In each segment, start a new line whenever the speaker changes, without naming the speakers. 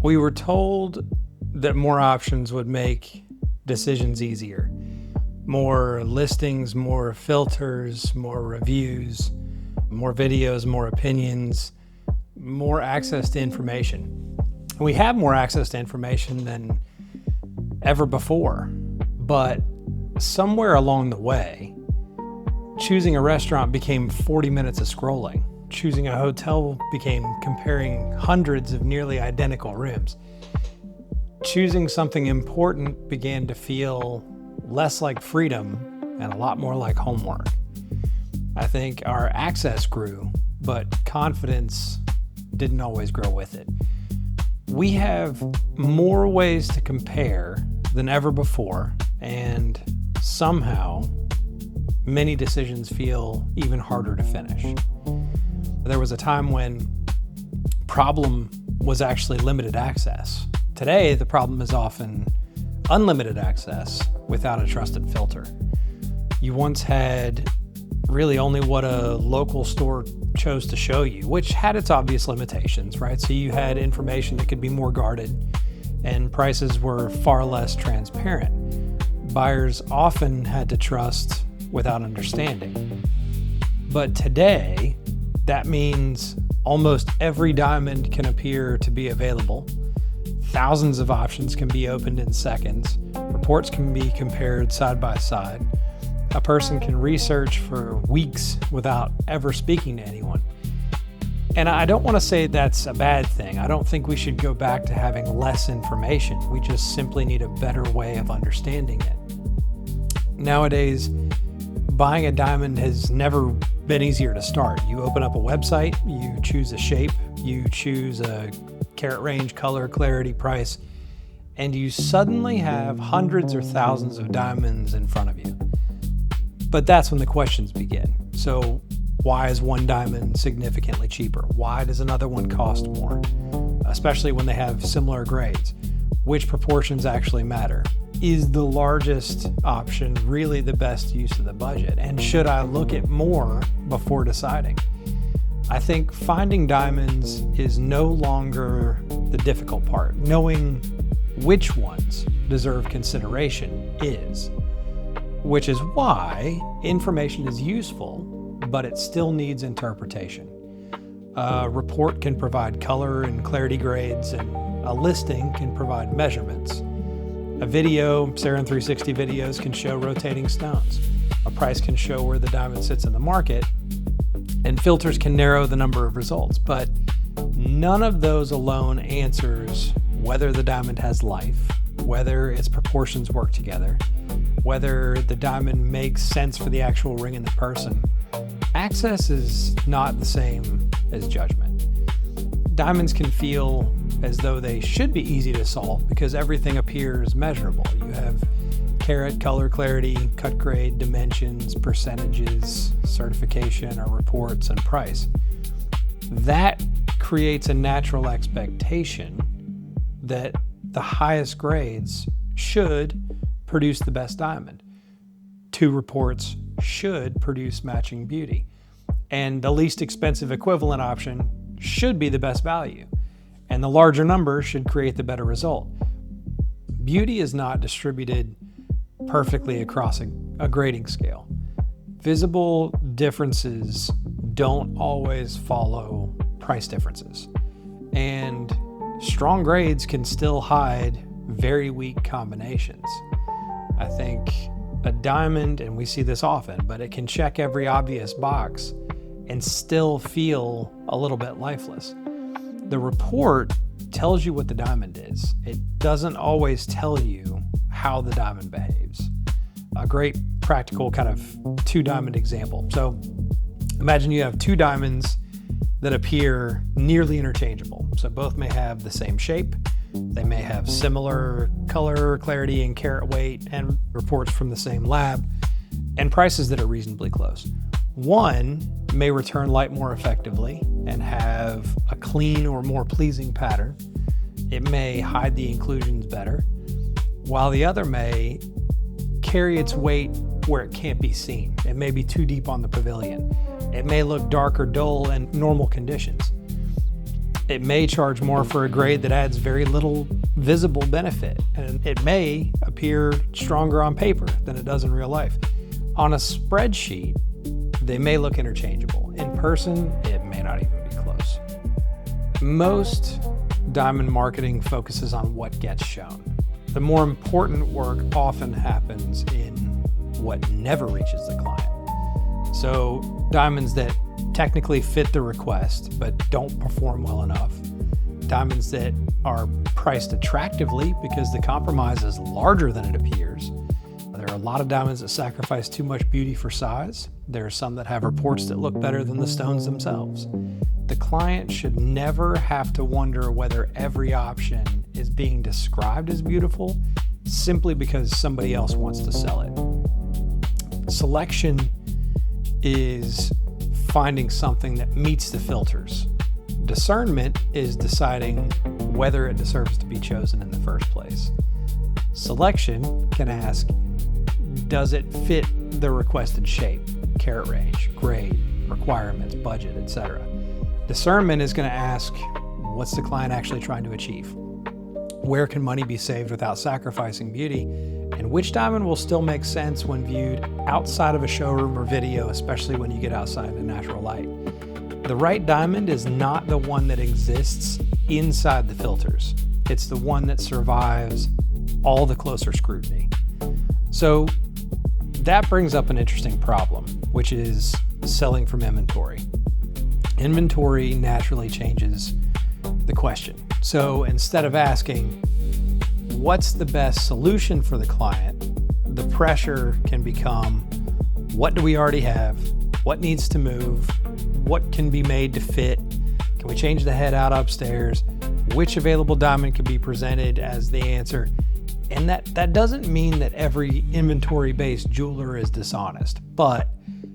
We were told that more options would make decisions easier. More listings, more filters, more reviews, more videos, more opinions, more access to information. We have more access to information than ever before, but somewhere along the way, choosing a restaurant became 40 minutes of scrolling. Choosing a hotel became comparing hundreds of nearly identical rooms. Choosing something important began to feel less like freedom and a lot more like homework. I think our access grew, but confidence didn't always grow with it. We have more ways to compare than ever before, and somehow many decisions feel even harder to finish. There was a time when problem was actually limited access. Today, the problem is often unlimited access without a trusted filter. You once had really only what a local store chose to show you, which had its obvious limitations, right? So you had information that could be more guarded and prices were far less transparent. Buyers often had to trust without understanding. But today, that means almost every diamond can appear to be available. Thousands of options can be opened in seconds. Reports can be compared side by side. A person can research for weeks without ever speaking to anyone. And I don't want to say that's a bad thing. I don't think we should go back to having less information. We just simply need a better way of understanding it. Nowadays, buying a diamond has never been easier to start. You open up a website, you choose a shape, you choose a carat range, color, clarity, price, and you suddenly have hundreds or thousands of diamonds in front of you. But that's when the questions begin. So why is one diamond significantly cheaper? Why does another one cost more? Especially when they have similar grades. Which proportions actually matter? Is the largest option really the best use of the budget? And should I look at more before deciding? I think finding diamonds is no longer the difficult part. Knowing which ones deserve consideration is. Which is why information is useful, but it still needs interpretation. A report can provide color and clarity grades, and a listing can provide measurements. A video, Saran 360 videos, can show rotating stones. A price can show where the diamond sits in the market, and filters can narrow the number of results. But none of those alone answers whether the diamond has life, whether its proportions work together, whether the diamond makes sense for the actual ring and the person. Access is not the same as judgment. Diamonds can feel as though they should be easy to solve because everything appears measurable. You have carat, color, clarity, cut grade, dimensions, percentages, certification or reports, and price. That creates a natural expectation that the highest grades should produce the best diamond. 2 reports should produce matching beauty. And the least expensive equivalent option should be the best value. And the larger number should create the better result. Beauty is not distributed perfectly across a grading scale. Visible differences don't always follow price differences. And strong grades can still hide very weak combinations. I think a diamond, and we see this often, but it can check every obvious box and still feel a little bit lifeless. The report tells you what the diamond is. It doesn't always tell you how the diamond behaves. A great practical kind of 2-diamond example. So imagine you have 2 diamonds that appear nearly interchangeable. So both may have the same shape. They may have similar color, clarity, and carat weight, and reports from the same lab, and prices that are reasonably close. One may return light more effectively and have a clean or more pleasing pattern. It may hide the inclusions better, while the other may carry its weight where it can't be seen. It may be too deep on the pavilion. It may look dark or dull in normal conditions. It may charge more for a grade that adds very little visible benefit, and it may appear stronger on paper than it does in real life. On a spreadsheet, they may look interchangeable. In person, it may not even be close. Most diamond marketing focuses on what gets shown. The more important work often happens in what never reaches the client. So diamonds that technically fit the request but don't perform well enough. Diamonds that are priced attractively because the compromise is larger than it appears. There are a lot of diamonds that sacrifice too much beauty for size. There are some that have reports that look better than the stones themselves. The client should never have to wonder whether every option is being described as beautiful simply because somebody else wants to sell it. Selection is finding something that meets the filters. Discernment is deciding whether it deserves to be chosen in the first place. Selection can ask, does it fit the requested shape, carat range, grade, requirements, budget, etc.? Discernment is going to ask, what's the client actually trying to achieve? Where can money be saved without sacrificing beauty? And which diamond will still make sense when viewed outside of a showroom or video, especially when you get outside in natural light? The right diamond is not the one that exists inside the filters. It's the one that survives all the closer scrutiny. So that brings up an interesting problem, which is selling from inventory. Inventory naturally changes the question. So instead of asking, what's the best solution for the client, the pressure can become, what do we already have? What needs to move? What can be made to fit? Can we change the head out upstairs? Which available diamond can be presented as the answer? And that doesn't mean that every inventory-based jeweler is dishonest, but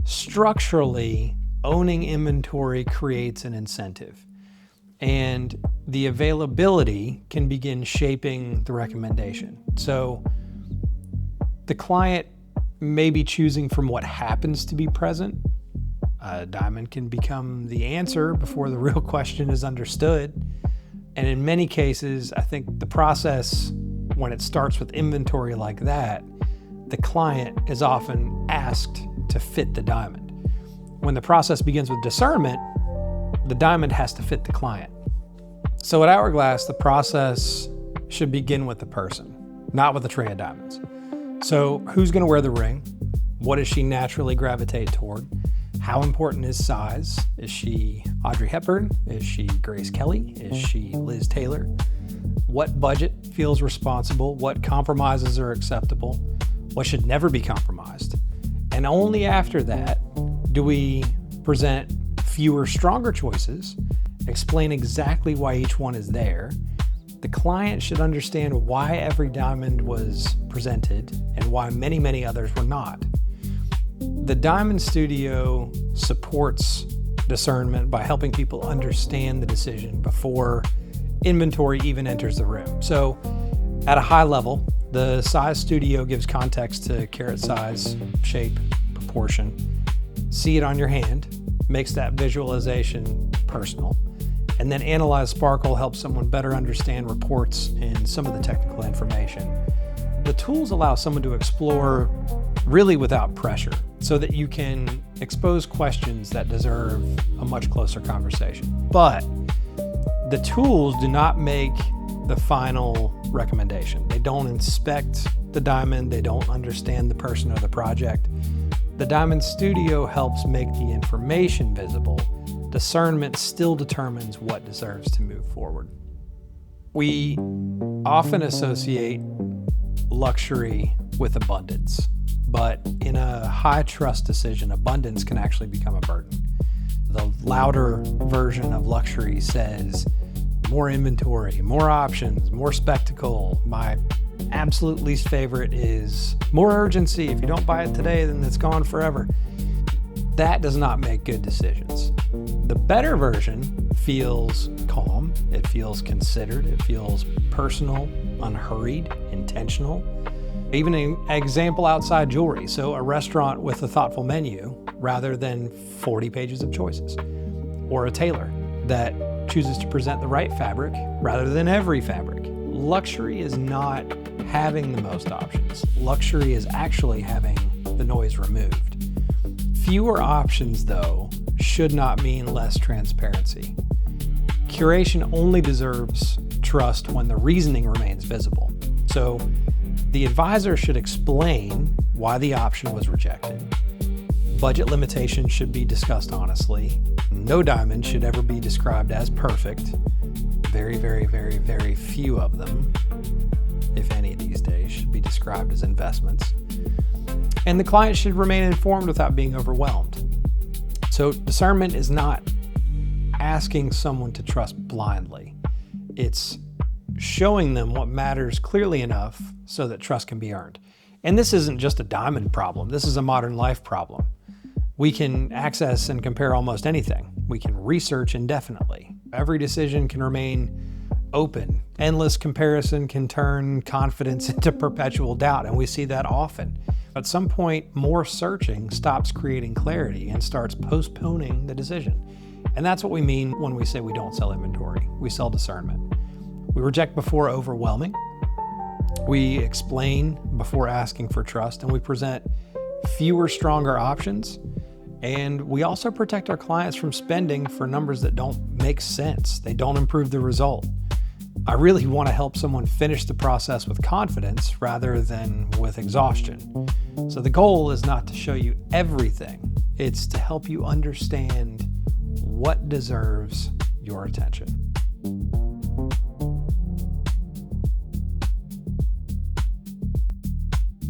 structurally, owning inventory creates an incentive. And the availability can begin shaping the recommendation. So the client may be choosing from what happens to be present. A diamond can become the answer before the real question is understood. And in many cases, I think the process, when it starts with inventory like that, the client is often asked to fit the diamond. When the process begins with discernment, the diamond has to fit the client. So at Hourglass, the process should begin with the person, not with a tray of diamonds. So who's going to wear the ring? What does she naturally gravitate toward? How important is size? Is she Audrey Hepburn? Is she Grace Kelly? Is she Liz Taylor? What budget feels responsible? What compromises are acceptable? What should never be compromised? And only after that do we present fewer, stronger choices, explain exactly why each one is there. The client should understand why every diamond was presented and why many, many others were not. The Diamond Studio supports discernment by helping people understand the decision before inventory even enters the room. So at a high level, the Size Studio gives context to carat size, shape, proportion. See it on your hand, makes that visualization personal. And then Analyze Sparkle helps someone better understand reports and some of the technical information. The tools allow someone to explore really without pressure so that you can expose questions that deserve a much closer conversation. But the tools do not make the final recommendation. They don't inspect the diamond. They don't understand the person or the project. The Diamond Studio helps make the information visible. Discernment still determines what deserves to move forward. We often associate luxury with abundance, but in a high trust decision, abundance can actually become a burden. The louder version of luxury says more inventory, more options, more spectacle. My absolute least favorite is more urgency. If you don't buy it today, then it's gone forever. That does not make good decisions. The better version feels calm, it feels considered, it feels personal, unhurried, intentional. Even an example outside jewelry. So a restaurant with a thoughtful menu rather than 40 pages of choices. Or a tailor that chooses to present the right fabric rather than every fabric. Luxury is not having the most options. Luxury is actually having the noise removed. Fewer options, though, should not mean less transparency. Curation only deserves trust when the reasoning remains visible. So the advisor should explain why the option was rejected. Budget limitations should be discussed honestly. No diamond should ever be described as perfect. Very, very, very, very few of them, if any these days, should be described as investments. And the client should remain informed without being overwhelmed. So discernment is not asking someone to trust blindly. It's showing them what matters clearly enough so that trust can be earned. And this isn't just a diamond problem. This is a modern life problem. We can access and compare almost anything. We can research indefinitely. Every decision can remain open. Endless comparison can turn confidence into perpetual doubt, and we see that often. At some point, more searching stops creating clarity and starts postponing the decision. And that's what we mean when we say we don't sell inventory. We sell discernment. We reject before overwhelming. We explain before asking for trust, and we present fewer, stronger options. And we also protect our clients from spending for numbers that don't make sense. They don't improve the result. I really want to help someone finish the process with confidence rather than with exhaustion. So the goal is not to show you everything. It's to help you understand what deserves your attention.